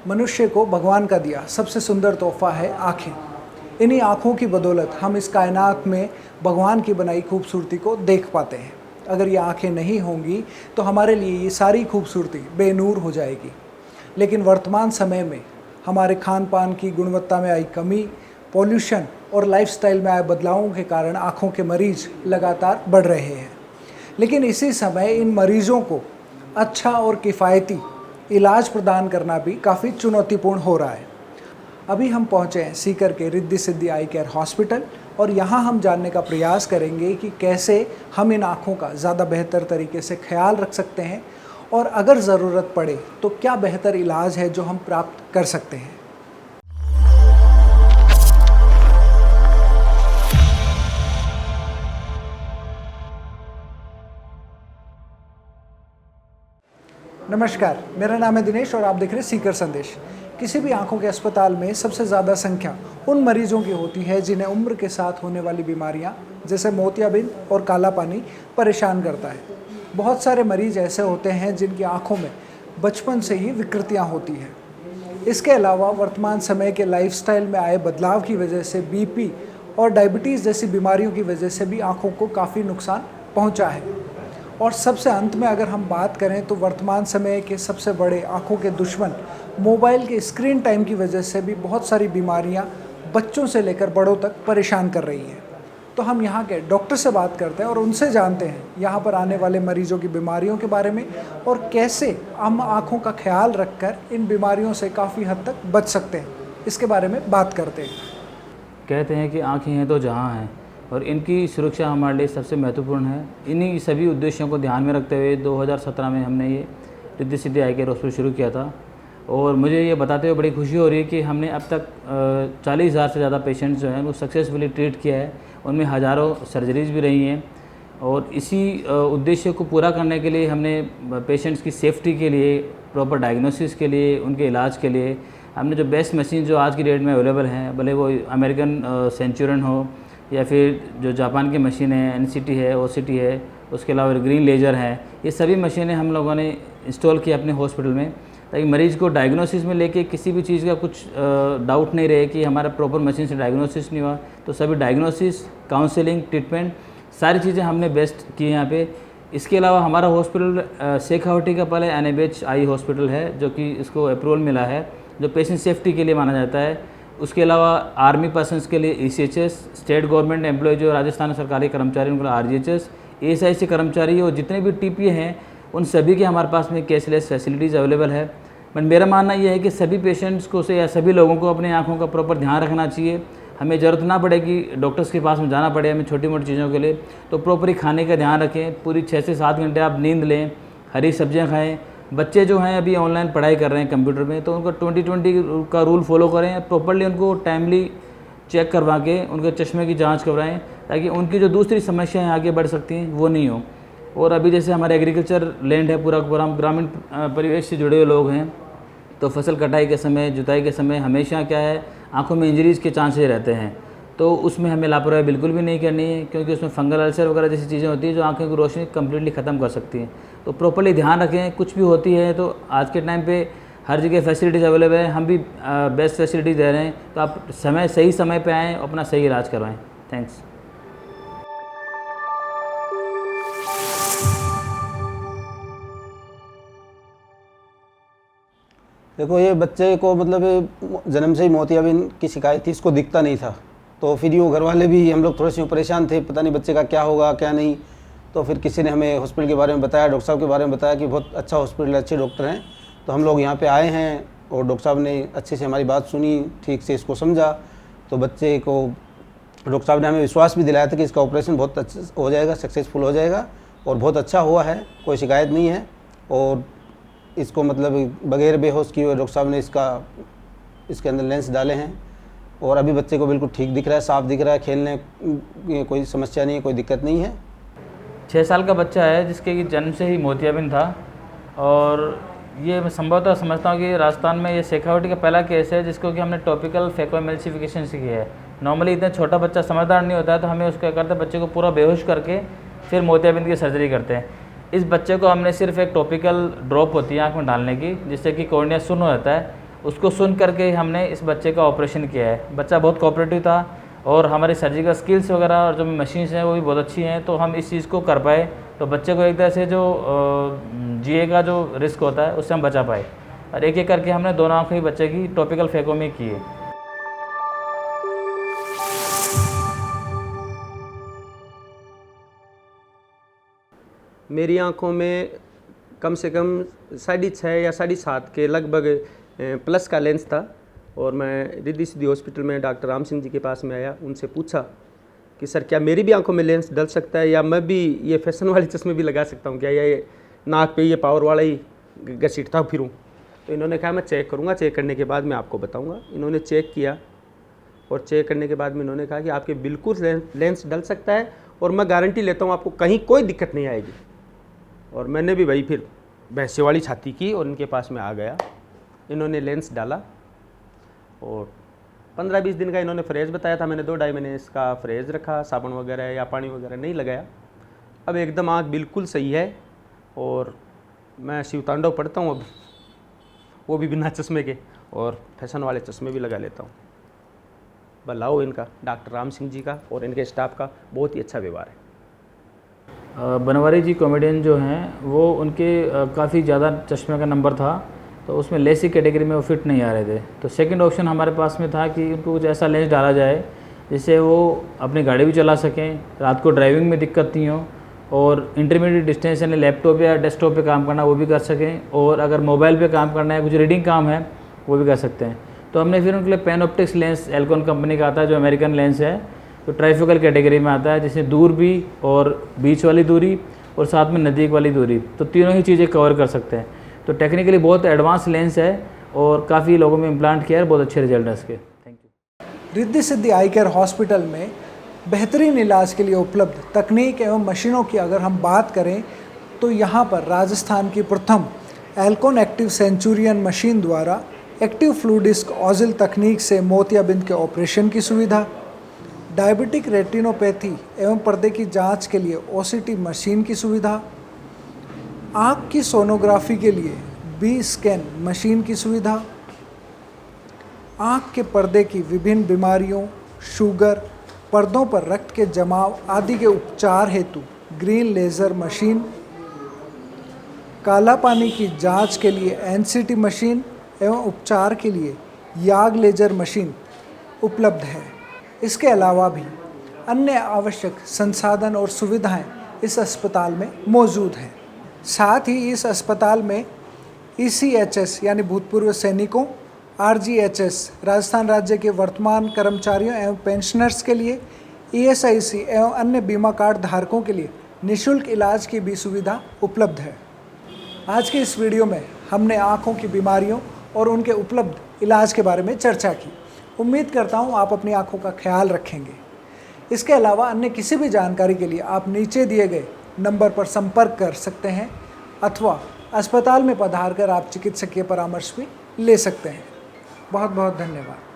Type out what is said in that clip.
मनुष्य को भगवान का दिया सबसे सुंदर तोहफा है आँखें। इन्हीं आँखों की बदौलत हम इस कायनात में भगवान की बनाई खूबसूरती को देख पाते हैं। अगर ये आँखें नहीं होंगी तो हमारे लिए ये सारी खूबसूरती बेनूर हो जाएगी। लेकिन वर्तमान समय में हमारे खान पान की गुणवत्ता में आई कमी, पॉल्यूशन और लाइफस्टाइल में आए बदलावों के कारण आँखों के मरीज लगातार बढ़ रहे हैं। लेकिन इसी समय इन मरीजों को अच्छा और किफ़ायती इलाज प्रदान करना भी काफ़ी चुनौतीपूर्ण हो रहा है। अभी हम पहुँचे हैं सीकर के रिद्धि सिद्धि आई केयर हॉस्पिटल और यहाँ हम जानने का प्रयास करेंगे कि कैसे हम इन आँखों का ज़्यादा बेहतर तरीके से ख्याल रख सकते हैं और अगर ज़रूरत पड़े तो क्या बेहतर इलाज है जो हम प्राप्त कर सकते हैं। नमस्कार, मेरा नाम है दिनेश और आप देख रहे हैं सीकर संदेश। किसी भी आंखों के अस्पताल में सबसे ज़्यादा संख्या उन मरीजों की होती है जिन्हें उम्र के साथ होने वाली बीमारियां जैसे मोतियाबिंद और काला पानी परेशान करता है। बहुत सारे मरीज ऐसे होते हैं जिनकी आंखों में बचपन से ही विकृतियां होती हैं। इसके अलावा वर्तमान समय के लाइफस्टाइल में आए बदलाव की वजह से बीपी और डायबिटीज़ जैसी बीमारियों की वजह से भी आँखों को काफ़ी नुकसान पहुँचा है। और सबसे अंत में अगर हम बात करें तो वर्तमान समय के सबसे बड़े आँखों के दुश्मन मोबाइल के स्क्रीन टाइम की वजह से भी बहुत सारी बीमारियां बच्चों से लेकर बड़ों तक परेशान कर रही हैं। तो हम यहाँ के डॉक्टर से बात करते हैं और उनसे जानते हैं यहाँ पर आने वाले मरीजों की बीमारियों के बारे में और कैसे हम आँखों का ख्याल रखकर इन बीमारियों से काफ़ी हद तक बच सकते हैं। इसके बारे में बात करते हैं। कहते हैं कि आँखें हैं तो जहाँ हैं और इनकी सुरक्षा हमारे लिए सबसे महत्वपूर्ण है। इन्हीं सभी उद्देश्यों को ध्यान में रखते हुए 2017 में हमने ये रिद्धि सिद्धि आई केयर हॉस्पिटल शुरू किया था और मुझे ये बताते हुए बड़ी खुशी हो रही है कि हमने अब तक 40,000 से ज़्यादा पेशेंट्स जो हैं वो सक्सेसफुली ट्रीट किया है। उनमें हज़ारों सर्जरीज भी रही हैं और इसी उद्देश्य को पूरा करने के लिए हमने पेशेंट्स की सेफ्टी के लिए, प्रॉपर डायग्नोसिस के लिए, उनके इलाज के लिए हमने जो बेस्ट मशीन जो आज की डेट में अवेलेबल हैं, भले वो अमेरिकन सेंचुरियन हो या फिर जो जापान की मशीन है NCT है, OCT है, उसके अलावा ग्रीन लेज़र है, ये सभी मशीनें हम लोगों ने इंस्टॉल की अपने हॉस्पिटल में ताकि मरीज़ को डायग्नोसिस में लेके किसी भी चीज़ का कुछ डाउट नहीं रहे कि हमारा प्रॉपर मशीन से डायग्नोसिस नहीं हुआ। तो सभी डायग्नोसिस, काउंसलिंग, ट्रीटमेंट सारी चीज़ें हमने बेस्ट की यहाँ पे। इसके अलावा हमारा हॉस्पिटल शेखावटी का पहले NABH आई हॉस्पिटल है जो कि इसको अप्रूवल मिला है, जो पेशेंट सेफ्टी के लिए माना जाता है। उसके अलावा आर्मी पर्सनस के लिए ECHS, स्टेट गवर्नमेंट एम्प्लॉय जो राजस्थान सरकारी कर्मचारी उनके लिए RGHS, ASIC कर्मचारी और जितने भी TPA हैं उन सभी के हमारे पास में कैशलेस फैसिलिटीज़ अवेलेबल है। बट मेरा मानना यह है कि सभी पेशेंट्स को से या सभी लोगों को अपनी आँखों का प्रॉपर ध्यान रखना चाहिए। हमें ज़रूरत ना पड़े कि डॉक्टर्स के पास में जाना पड़े हमें छोटी मोटी चीज़ों के लिए, तो प्रॉपर खाने का ध्यान रखें। पूरी 6 से 7 घंटे आप नींद लें, हरी सब्जियाँ खाएँ। बच्चे जो हैं अभी ऑनलाइन पढ़ाई कर रहे हैं कंप्यूटर में, तो उनको 20-20 का रूल फॉलो करें, प्रॉपर्ली उनको टाइमली चेक करवा के उनके चश्मे की जांच करवाएं ताकि उनकी जो दूसरी समस्याएं आगे बढ़ सकती हैं वो नहीं हो। और अभी जैसे हमारे एग्रीकल्चर लैंड है, पूरा हम ग्रामीण परिवेश से जुड़े हुए लोग हैं, तो फसल कटाई के समय, जुताई के समय हमेशा क्या है आँखों में इंजरीज़ के चांसेस रहते हैं। तो उसमें हमें लापरवाही बिल्कुल भी नहीं करनी है क्योंकि उसमें फंगल अल्सर वगैरह जैसी चीज़ें होती हैं जो आँखों की रोशनी कम्प्लीटली ख़त्म कर सकती हैं। तो प्रॉपर्ली ध्यान रखें। कुछ भी होती है तो आज के टाइम पे हर जगह फैसिलिटीज़ अवेलेबल है, हम भी बेस्ट फैसिलिटीज़ दे रहे हैं। तो आप सही समय पे आएँ, अपना सही इलाज करवाएं। थैंक्स। देखो, ये बच्चे को मतलब जन्म से ही मोतियाबिंद की शिकायत थी, इसको दिखता नहीं था। तो फिर यूँ घर वाले भी हम लोग थोड़े से परेशान थे, पता नहीं बच्चे का क्या होगा क्या नहीं। तो फिर किसी ने हमें हॉस्पिटल के बारे में बताया, डॉक्टर साहब के बारे में बताया कि बहुत अच्छा हॉस्पिटल है, अच्छे डॉक्टर हैं। तो हम लोग यहाँ पे आए हैं और डॉक्टर साहब ने अच्छे से हमारी बात सुनी, ठीक से इसको समझा। तो बच्चे को डॉक्टर साहब ने हमें विश्वास भी दिलाया था कि इसका ऑपरेशन बहुत अच्छा हो जाएगा, सक्सेसफुल हो जाएगा और बहुत अच्छा हुआ है, कोई शिकायत नहीं है। और इसको मतलब बगैर बेहोश किए हुए डॉक्टर साहब ने इसके अंदर लेंस डाले हैं और अभी बच्चे को बिल्कुल ठीक दिख रहा है, साफ दिख रहा है, खेलने कोई समस्या नहीं है, कोई दिक्कत नहीं है। 6 साल का बच्चा है जिसके कि जन्म से ही मोतियाबिंद था और ये मैं संभवतः समझता हूँ कि राजस्थान में ये शेखावटी का पहला केस है जिसको कि हमने टॉपिकल फेकोएमल्सिफिकेशन से किया है। नॉर्मली इतना छोटा बच्चा समझदार नहीं होता है तो हमें उसका करते बच्चे को पूरा बेहोश करके फिर मोतियाबिंद की सर्जरी करते हैं। इस बच्चे को हमने सिर्फ एक टॉपिकल ड्रॉप होती है आँख में डालने की, जिससे कि कॉर्निया सुन्न हो जाता है उसको सुन करके हमने इस बच्चे का ऑपरेशन किया है। बच्चा बहुत कोऑपरेटिव था और हमारी सर्जिकल स्किल्स वगैरह और जो मशीन्स हैं वो भी बहुत अच्छी हैं, तो हम इस चीज़ को कर पाए। तो बच्चे को एक तरह से जो जीए का जो रिस्क होता है उससे हम बचा पाए। और एक एक करके हमने दोनों आँखें बच्चे की टॉपिकल फेकोमी की है। मेरी आंखों में कम से कम 6.5 या 7.5 के लगभग प्लस का लेंस था। और मैं रिद्धि सिद्धि हॉस्पिटल में डॉक्टर राम सिंह जी के पास में आया, उनसे पूछा कि सर क्या मेरी भी आंखों में लेंस डल सकता है, या मैं भी ये फैशन वाले चश्मे भी लगा सकता हूँ क्या, या ये नाक पे ये पावर वाला ही घसीटता फिरूँ। तो इन्होंने कहा मैं चेक करूँगा, चेक करने के बाद मैं आपको बताऊँगा। इन्होंने चेक किया और चेक करने के बाद में इन्होंने कहा कि आपके बिल्कुल लेंस डल सकता है और मैं गारंटी लेता हूँ आपको कहीं कोई दिक्कत नहीं आएगी। और मैंने भी वही फिर भैंसे वाली छाती की और इनके पास में आ गया। इन्होंने लेंस डाला और 15-20 दिन का इन्होंने फ्रेज बताया था। मैंने 2-2.5 महीने इसका फ्रेज रखा, साबुन वगैरह या पानी वगैरह नहीं लगाया। अब एकदम आँख बिल्कुल सही है और मैं शिव तांडव पढ़ता हूँ अब, वो भी बिना चश्मे के, और फैशन वाले चश्मे भी लगा लेता हूँ। भलाओ इनका, डॉक्टर राम सिंह जी का और इनके स्टाफ का बहुत ही अच्छा व्यवहार है। बनवारी जी कॉमेडियन जो हैं वो उनके काफ़ी ज़्यादा चश्मे का नंबर था, तो उसमें लेसी कैटेगरी में वो फिट नहीं आ रहे थे। तो सेकंड ऑप्शन हमारे पास में था कि उनको कुछ ऐसा लेंस डाला जाए जिससे वो अपनी गाड़ी भी चला सकें, रात को ड्राइविंग में दिक्कत नहीं हो, और इंटरमीडिएट डिस्टेंस यानी लैपटॉप या डेस्कटॉप पे काम करना वो भी कर सकें, और अगर मोबाइल पे काम करना है, कुछ रीडिंग काम है, वो भी कर सकते हैं। तो हमने फिर उनके लिए पैनऑप्टिक्स लेंस एल्कॉन कंपनी का आता है जो अमेरिकन लेंस है, तो ट्राइफोकल कैटेगरी में आता है, जिसमें दूर भी और बीच वाली दूरी और साथ में नज़दीक वाली दूरी, तो तीनों ही चीज़ें कवर कर सकते हैं। तो टेक्निकली बहुत एडवांस लेंस है और काफ़ी लोगों में इम्प्लांट किया है, बहुत अच्छे रिजल्ट है इसके। Thank you. Riddhi Siddhi I care hospital में बेहतरीन इलाज के लिए उपलब्ध तकनीक एवं मशीनों की अगर हम बात करें तो यहाँ पर राजस्थान की प्रथम एल्कॉन एक्टिव सेंचुरियन मशीन द्वारा एक्टिव फ्लूडिस्क ऑजिल तकनीक से मोतियाबिंद के ऑपरेशन की सुविधा, डायबिटिक रेटिनोपैथी एवं पर्दे की जांच के लिए ओसीटी मशीन की सुविधा, आँख की सोनोग्राफी के लिए बी स्कैन मशीन की सुविधा, आँख के पर्दे की विभिन्न बीमारियों, शुगर, पर्दों पर रक्त के जमाव आदि के उपचार हेतु ग्रीन लेज़र मशीन, काला पानी की जांच के लिए एनसीटी मशीन एवं उपचार के लिए याग लेजर मशीन उपलब्ध है। इसके अलावा भी अन्य आवश्यक संसाधन और सुविधाएं इस अस्पताल में मौजूद हैं। साथ ही इस अस्पताल में ECHS यानी भूतपूर्व सैनिकों, RGHS राजस्थान राज्य के वर्तमान कर्मचारियों एवं पेंशनर्स के लिए, ESIC एवं अन्य बीमा कार्ड धारकों के लिए निःशुल्क इलाज की भी सुविधा उपलब्ध है। आज के इस वीडियो में हमने आँखों की बीमारियों और उनके उपलब्ध इलाज के बारे में चर्चा की। उम्मीद करता हूँ आप अपनी आँखों का ख्याल रखेंगे। इसके अलावा अन्य किसी भी जानकारी के लिए आप नीचे दिए गए नंबर पर संपर्क कर सकते हैं अथवा अस्पताल में पधार कर आप चिकित्सकीय परामर्श भी ले सकते हैं। बहुत बहुत धन्यवाद।